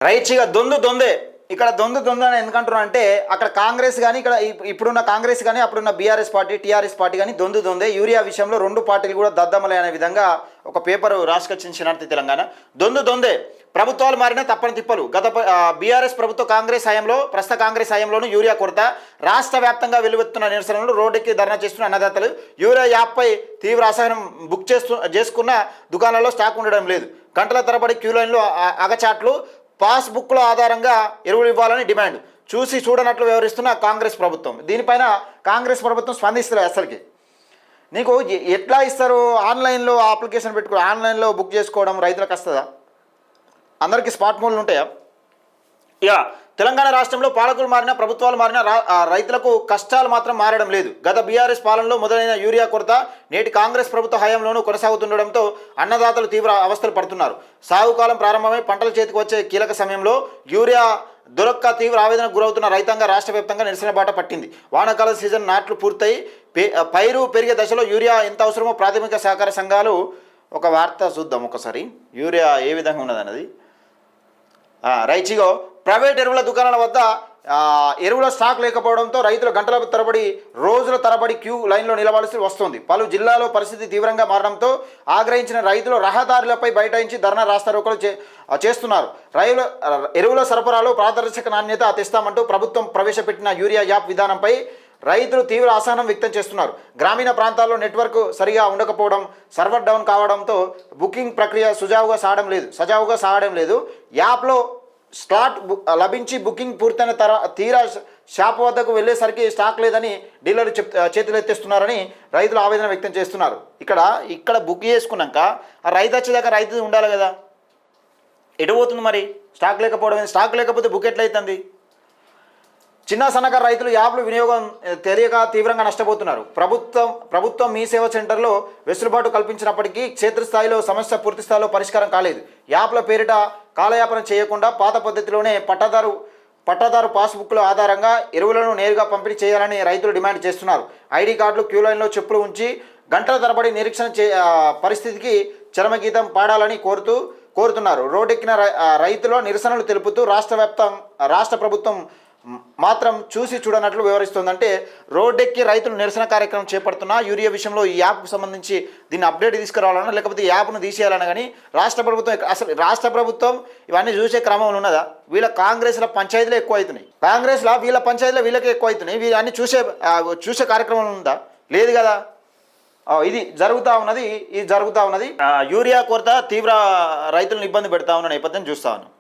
రైట్గా దొందే ఇక్కడ దొందు అని ఎందుకంటున్నా అంటే అక్కడ కాంగ్రెస్ కానీ ఇక్కడ ఇప్పుడున్న కాంగ్రెస్ కానీ అప్పుడున్న బీఆర్ఎస్ పార్టీ టీఆర్ఎస్ పార్టీ కానీ దొందే యూరియా విషయంలో రెండు పార్టీలు కూడా దద్దమలే అనే విధంగా ఒక పేపర్ రాసుకొచ్చిన తెలంగాణ దొందే ప్రభుత్వాలు మారినా తప్పని తిప్పలు గత బీఆర్ఎస్ ప్రభుత్వ కాంగ్రెస్ హయాంలో ప్రస్తుత కాంగ్రెస్ హయాంలోనూ యూరియా కొరత రాష్ట్ర వ్యాప్తంగా వెలువెత్తున్న నిరసనలు రోడ్డెక్కి ధర్నా చేస్తున్న అన్నదాతలు యూరియా యాప్పై తీవ్ర అసహనం బుక్ చేసుకున్న దుకాణాల్లో స్టాక్ ఉండడం లేదు గంటల తరబడి క్యూ లైన్లో అగచాట్లు పాస్బుక్ల ఆధారంగా ఎరువులు ఇవ్వాలని డిమాండ్ చూసి చూడనట్లు వ్యవహరిస్తున్న కాంగ్రెస్ ప్రభుత్వం దీనిపైన కాంగ్రెస్ ప్రభుత్వం స్పందిస్తారు అసలుకి నీకు ఎట్లా ఇస్తారు ఆన్లైన్లో అప్లికేషన్ పెట్టుకో ఆన్లైన్లో బుక్ చేసుకోవడం రైతులకు వస్తుందా అందరికీ స్మార్ట్ ఫోన్లు ఉంటాయా ఇక తెలంగాణ రాష్ట్రంలో పాలకులు మారినా ప్రభుత్వాలు మారినా రైతులకు కష్టాలు మాత్రం మారడం లేదు గత బీఆర్ఎస్ పాలనలో మొదలైన యూరియా కొరత నేటి కాంగ్రెస్ ప్రభుత్వ హయాంలోనూ కొనసాగుతుండడంతో అన్నదాతలు తీవ్ర అవస్థలు పడుతున్నారు సాగుకాలం ప్రారంభమై పంటల చేతికి వచ్చే కీలక సమయంలో యూరియా దొరక్క తీవ్ర ఆవేదనకు గురవుతున్న రైతాంగ రాష్ట్ర వ్యాప్తంగా నిరసన బాట పట్టింది వానాకాల సీజన్ నాట్లు పూర్తయి పైరు పెరిగే దశలో యూరియా ఎంత అవసరమో ప్రాథమిక సహకార సంఘాలు ఒక వార్త చూద్దాం ఒకసారి యూరియా ఏ విధంగా ఉన్నదన్నది రైచిగో ప్రైవేట్ ఎరువుల దుకాణాల వద్ద ఎరువుల స్టాక్ లేకపోవడంతో రైతులు గంటల తరబడి రోజుల తరబడి క్యూ లైన్లో నిలబడాల్సి వస్తుంది పలు జిల్లాలో పరిస్థితి తీవ్రంగా మారడంతో ఆగ్రహించిన రైతులు రహదారులపై బైఠాయించి ధర్నా రాస్తారోకోలు చేస్తున్నారు ఎరువుల సరఫరాలో పారదర్శక నాణ్యత తెస్తామంటూ ప్రభుత్వం ప్రవేశపెట్టిన యూరియా యాప్ విధానంపై రైతులు తీవ్ర అసహనం వ్యక్తం చేస్తున్నారు గ్రామీణ ప్రాంతాల్లో నెట్వర్క్ సరిగా ఉండకపోవడం సర్వర్ డౌన్ కావడంతో బుకింగ్ ప్రక్రియ సజావుగా సాగడం లేదు యాప్లో స్లాట్ లభించి బుకింగ్ పూర్తయిన తీరా షాప్ వద్దకు వెళ్ళేసరికి స్టాక్ లేదని డీలర్లు చేతులు ఎత్తేస్తున్నారని రైతులు ఆవేదన వ్యక్తం చేస్తున్నారు ఇక్కడ బుక్ చేసుకున్నాక ఆ రైతు వచ్చేదాకా రైతు ఉండాలి కదా ఎటు పోతుంది మరి స్టాక్ లేకపోతే బుక్ ఎట్లయితుంది చిన్న సన్నకారు రైతులు యాప్లు వినియోగం తెలియక తీవ్రంగా నష్టపోతున్నారు ప్రభుత్వం మీ సేవ సెంటర్లో వెసులుబాటు కల్పించినప్పటికీ క్షేత్రస్థాయిలో సమస్య పూర్తి స్థాయిలో పరిష్కారం కాలేదు యాప్ల పేరిట కాలయాపన చేయకుండా పాత పద్ధతిలోనే పట్టాదారు పాస్బుక్ల ఆధారంగా ఎరువులను నేరుగా పంపిణీ చేయాలని రైతులు డిమాండ్ చేస్తున్నారు ఐడి కార్డులు క్యూ లైన్లో చెప్పులు ఉంచి గంటల తరబడి నిరీక్షణ పరిస్థితికి చరమగీతం పాడాలని కోరుతున్నారు రోడ్డెక్కిన రైతుల నిరసనలు తెలుపుతూ రాష్ట్ర ప్రభుత్వం మాత్రం చూసి చూడనట్లు వివరిస్తుందంటే రోడ్డెక్కి రైతులు నిరసన కార్యక్రమం చేపడుతున్నా యూరియా విషయంలో ఈ యాప్కు సంబంధించి దీన్ని అప్డేట్ తీసుకురావాలన్నా లేకపోతే ఈ యాప్ను తీసేయాలన్నా కానీ రాష్ట్ర ప్రభుత్వం ఇవన్నీ చూసే క్రమంలో ఉన్నదా వీళ్ళ కాంగ్రెస్ల పంచాయతీలు ఎక్కువ అవుతున్నాయి వీళ్ళ పంచాయతీలో వీళ్ళకి ఎక్కువ అవుతున్నాయి వీళ్ళన్నీ చూసే కార్యక్రమం ఉందా లేదు కదా ఇది జరుగుతూ ఉన్నది యూరియా కొరత తీవ్ర రైతులను ఇబ్బంది పెడతా ఉన్న నేపథ్యం చూస్తా ఉన్నాం